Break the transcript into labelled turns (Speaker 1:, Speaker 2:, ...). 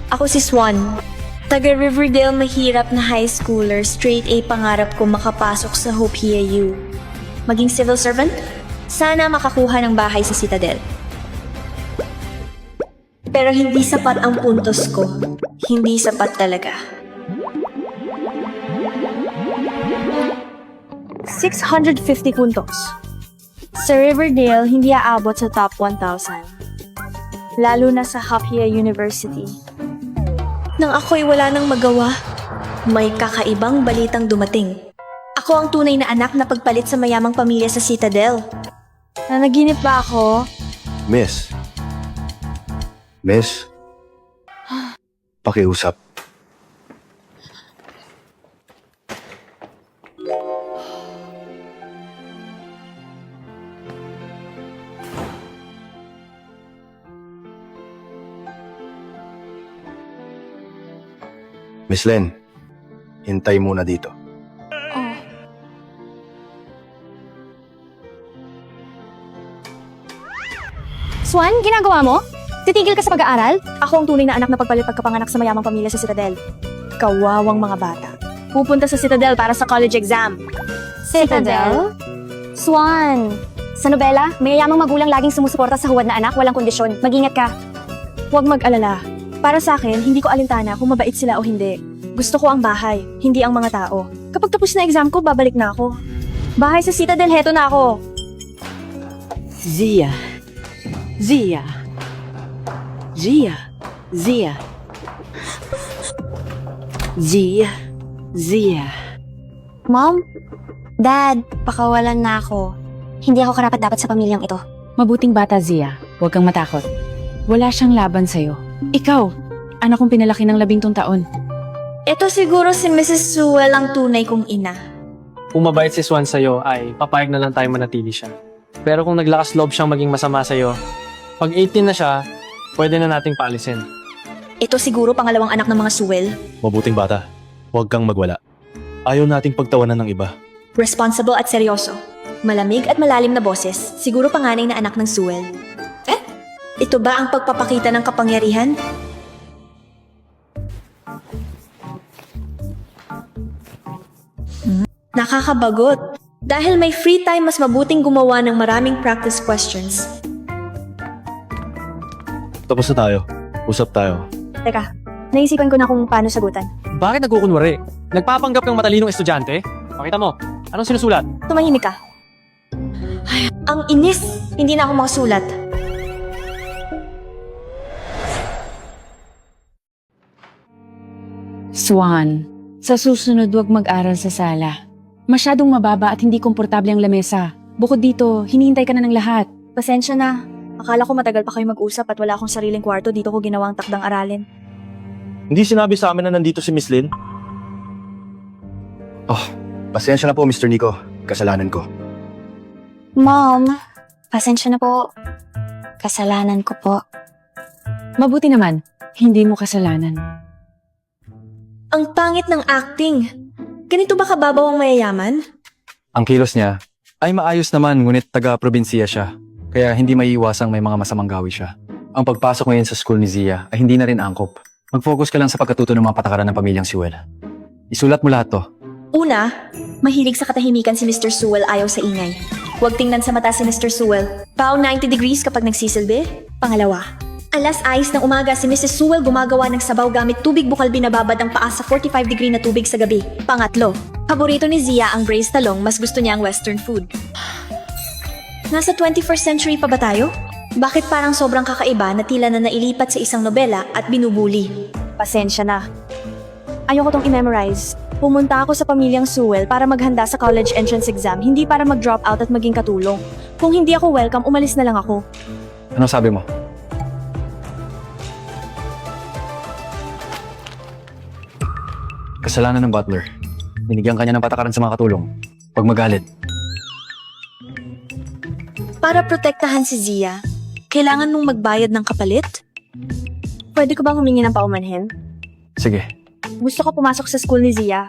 Speaker 1: Ako si Swan. Taga Riverdale, mahirap na high schooler, straight A pangarap ko makapasok sa Hope HiaU. Maging civil servant? Sana makakuha ng bahay sa Citadel. Pero hindi sapat ang puntos ko. Hindi sapat talaga. 650 puntos. Sa Riverdale, hindi aabot sa top 1,000. Lalo na sa Hapia University. Nang ako'y wala nang magawa, may kakaibang balitang dumating. Ako ang tunay na anak na pagpalit sa mayamang pamilya sa Citadel. Nanaginip ba ako?
Speaker 2: Miss. Miss. Pakiusap. Miss Len, hintay muna dito.
Speaker 1: Swan, ginagawa mo? Titigil ka sa pag-aaral? Ako ang tunay na anak na pagpalit pagkapanganak sa mayamang pamilya sa Citadel. Kawawang mga bata. Pupunta sa Citadel para sa college exam. Citadel? Swan! Sa nobela, mayayamang magulang laging sumusuporta sa huwad na anak, walang kondisyon. Mag-ingat ka. Huwag mag-alala. Para sa akin, hindi ko alintana kung mabait sila o hindi. Gusto ko ang bahay, hindi ang mga tao. Kapag tapos na exam ko, babalik na ako. Bahay sa Citadel, heto na ako.
Speaker 3: Zia. Zia. Zia. Zia. Zia. Zia.
Speaker 1: Mom? Dad, pakawalan na ako. Hindi ako karapat-dapat sa pamilyang ito.
Speaker 3: Mabuting bata, Zia. Huwag kang matakot. Wala siyang laban sa'yo. Ikaw, anak kong pinalaki ng 12 taon.
Speaker 1: Ito siguro si Mrs. Sewell ang tunay kong ina.
Speaker 4: Kung mabait si Swan sa'yo, ay papayag na lang tayo manatili siya. Pero kung naglakas loob siyang maging masama sa'yo, pag 18 na siya, pwede na nating paalisin.
Speaker 1: Ito siguro pangalawang anak ng mga Sewell.
Speaker 2: Mabuting bata, huwag kang magwala. Ayaw nating pagtawanan ng iba.
Speaker 1: Responsible at seryoso. Malamig at malalim na boses. Siguro panganay na anak ng Sewell. Ito ba ang pagpapakita ng kapangyarihan? Nakakabagot. Dahil may free time, mas mabuting gumawa ng maraming practice questions.
Speaker 2: Tapos na tayo. Usap tayo.
Speaker 1: Teka, naisipan ko na kung paano sagutan.
Speaker 4: Bakit nagkukunwari? Nagpapanggap ng matalinong estudyante? Pakita mo, anong sinusulat?
Speaker 1: Tumahimik ka. Ay, ang inis! Hindi na ako makasulat.
Speaker 3: Swan, sa susunod huwag mag-aral sa sala. Masyadong mababa at hindi komportable ang lamesa. Bukod dito, hinihintay ka na ng lahat.
Speaker 1: Pasensya na. Akala ko matagal pa kayo mag-usap at wala akong sariling kwarto. Dito ko ginawang takdang aralin.
Speaker 2: Hindi sinabi sa amin na nandito si Miss Lin? Oh, pasensya na po, Mr. Nico. Kasalanan ko.
Speaker 1: Mom, pasensya na po. Kasalanan ko po.
Speaker 3: Mabuti naman, hindi mo kasalanan.
Speaker 1: Ang pangit ng acting. Ganito ba kababaw ang mayayaman?
Speaker 5: Ang kilos niya ay maayos naman ngunit taga-probinsiya siya. Kaya hindi maiiwasang may mga masamang gawi siya. Ang pagpasok ngayon sa school ni Zia ay hindi na rin angkop. Mag-focus ka lang sa pagkatuto ng mga patakaran ng pamilyang Sewell. Isulat mo lahat to.
Speaker 1: Una, mahilig sa katahimikan si Mr. Sewell, ayaw sa ingay. Huwag tingnan sa mata si Mr. Sewell. Bow 90 degrees kapag nagsisilbi. Pangalawa, alas 6 ng umaga si Mrs. Sewell gumagawa ng sabaw gamit tubig bukal, binababad ang paa sa 45 degree na tubig sa gabi. Pangatlo, paborito ni Zia ang braised talong, mas gusto niya ang western food. Nasa 21st century pa ba tayo? Bakit parang sobrang kakaiba na tila na nailipat sa isang nobela at binubuli? Pasensya na. Ayoko tong i-memorize. Pumunta ako sa pamilyang Sewell para maghanda sa college entrance exam, hindi para mag-drop out at maging katulong. Kung hindi ako welcome, umalis na lang ako.
Speaker 5: Ano sabi mo? Kasalanan ng butler. Binigyan kanya ng patakaran sa mga katulong. Pag magalit,
Speaker 1: Para protektahan si Zia, kailangan mong magbayad ng kapalit? Pwede ko bang humingi ng paumanhin?
Speaker 5: sige.
Speaker 1: Gusto ko pumasok sa school ni Zia.